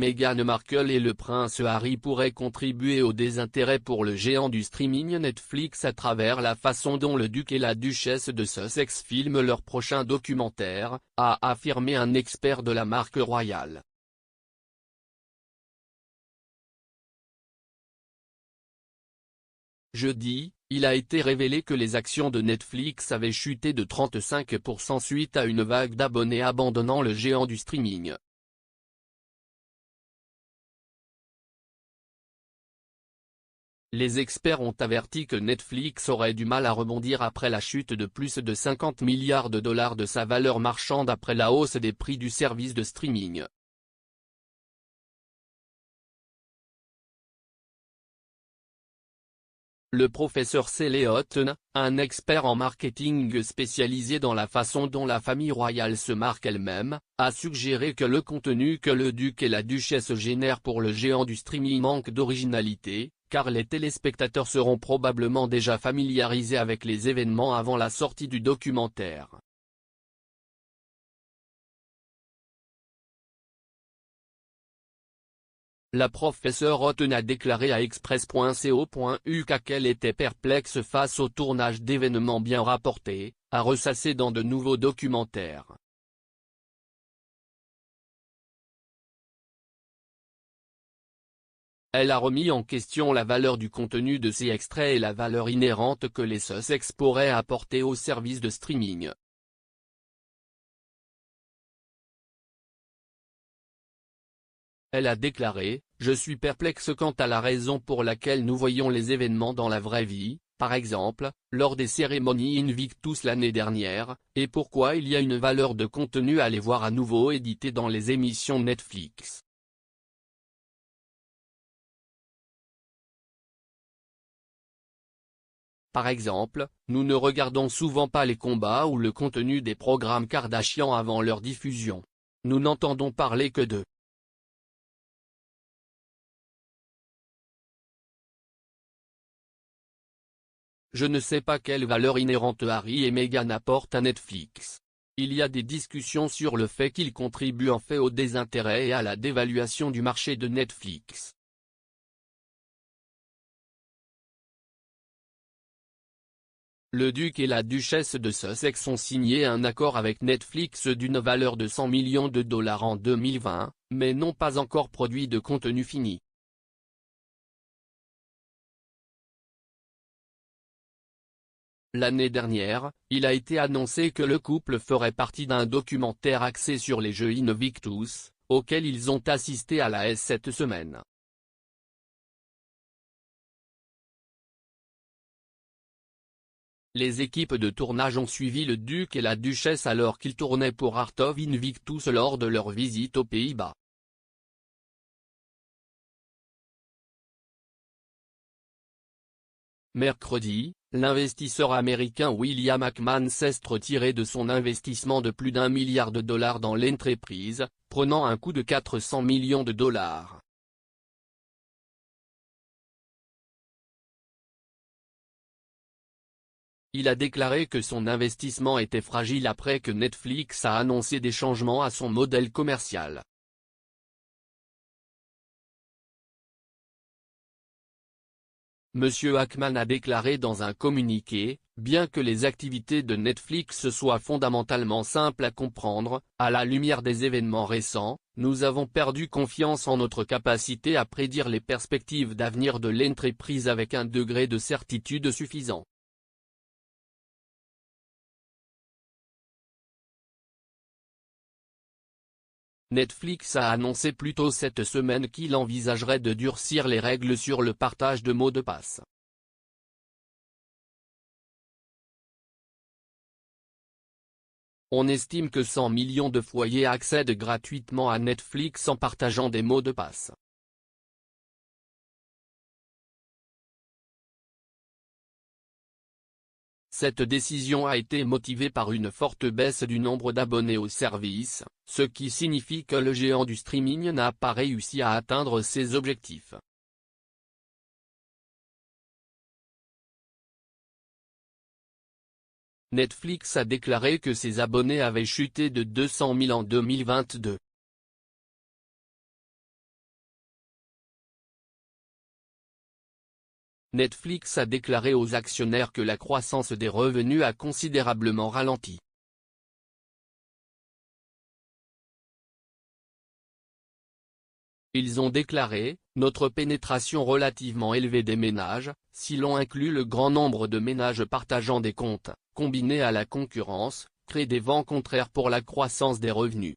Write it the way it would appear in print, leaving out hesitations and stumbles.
Meghan Markle et le prince Harry pourraient contribuer au désintérêt pour le géant du streaming Netflix à travers la façon dont le duc et la duchesse de Sussex filment leur prochain documentaire, a affirmé un expert de la marque royale. Jeudi, il a été révélé que les actions de Netflix avaient chuté de 35% suite à une vague d'abonnés abandonnant le géant du streaming. Les experts ont averti que Netflix aurait du mal à rebondir après la chute de plus de 50 milliards de dollars de sa valeur marchande après la hausse des prix du service de streaming. Le professeur Cele Houghton, un expert en marketing spécialisé dans la façon dont la famille royale se marque elle-même, a suggéré que le contenu que le duc et la duchesse génèrent pour le géant du streaming manque d'originalité, car les téléspectateurs seront probablement déjà familiarisés avec les événements avant la sortie du documentaire. La professeure Houghton a déclaré à Express.co.uk qu'elle était perplexe face au tournage d'événements bien rapportés, à ressasser dans de nouveaux documentaires. Elle a remis en question la valeur du contenu de ces extraits et la valeur inhérente que les Sussex pourraient apporter au service de streaming. Elle a déclaré « Je suis perplexe quant à la raison pour laquelle nous voyons les événements dans la vraie vie, par exemple, lors des cérémonies Invictus l'année dernière, et pourquoi il y a une valeur de contenu à les voir à nouveau édité dans les émissions Netflix. » Par exemple, nous ne regardons souvent pas les combats ou le contenu des programmes Kardashian avant leur diffusion. Nous n'entendons parler que d'eux. Je ne sais pas quelle valeur inhérente Harry et Meghan apportent à Netflix. Il y a des discussions sur le fait qu'ils contribuent en fait au désintérêt et à la dévaluation du marché de Netflix. Le duc et la duchesse de Sussex ont signé un accord avec Netflix d'une valeur de 100 millions de dollars en 2020, mais n'ont pas encore produit de contenu fini. L'année dernière, il a été annoncé que le couple ferait partie d'un documentaire axé sur les Jeux Invictus, auquel ils ont assisté à la S cette semaine. Les équipes de tournage ont suivi le duc et la duchesse alors qu'ils tournaient pour Art of Invictus lors de leur visite aux Pays-Bas. Mercredi, l'investisseur américain William Ackman s'est retiré de son investissement de plus d'1 milliard de dollars dans l'entreprise, prenant un coût de 400 millions de dollars. Il a déclaré que son investissement était fragile après que Netflix a annoncé des changements à son modèle commercial. Monsieur Ackman a déclaré dans un communiqué, bien que les activités de Netflix soient fondamentalement simples à comprendre, à la lumière des événements récents, nous avons perdu confiance en notre capacité à prédire les perspectives d'avenir de l'entreprise avec un degré de certitude suffisant. Netflix a annoncé plus tôt cette semaine qu'il envisagerait de durcir les règles sur le partage de mots de passe. On estime que 100 millions de foyers accèdent gratuitement à Netflix en partageant des mots de passe. Cette décision a été motivée par une forte baisse du nombre d'abonnés au service, ce qui signifie que le géant du streaming n'a pas réussi à atteindre ses objectifs. Netflix a déclaré que ses abonnés avaient chuté de 200 000 en 2022. Netflix a déclaré aux actionnaires que la croissance des revenus a considérablement ralenti. Ils ont déclaré, notre pénétration relativement élevée des ménages, si l'on inclut le grand nombre de ménages partageant des comptes, combinés à la concurrence, crée des vents contraires pour la croissance des revenus.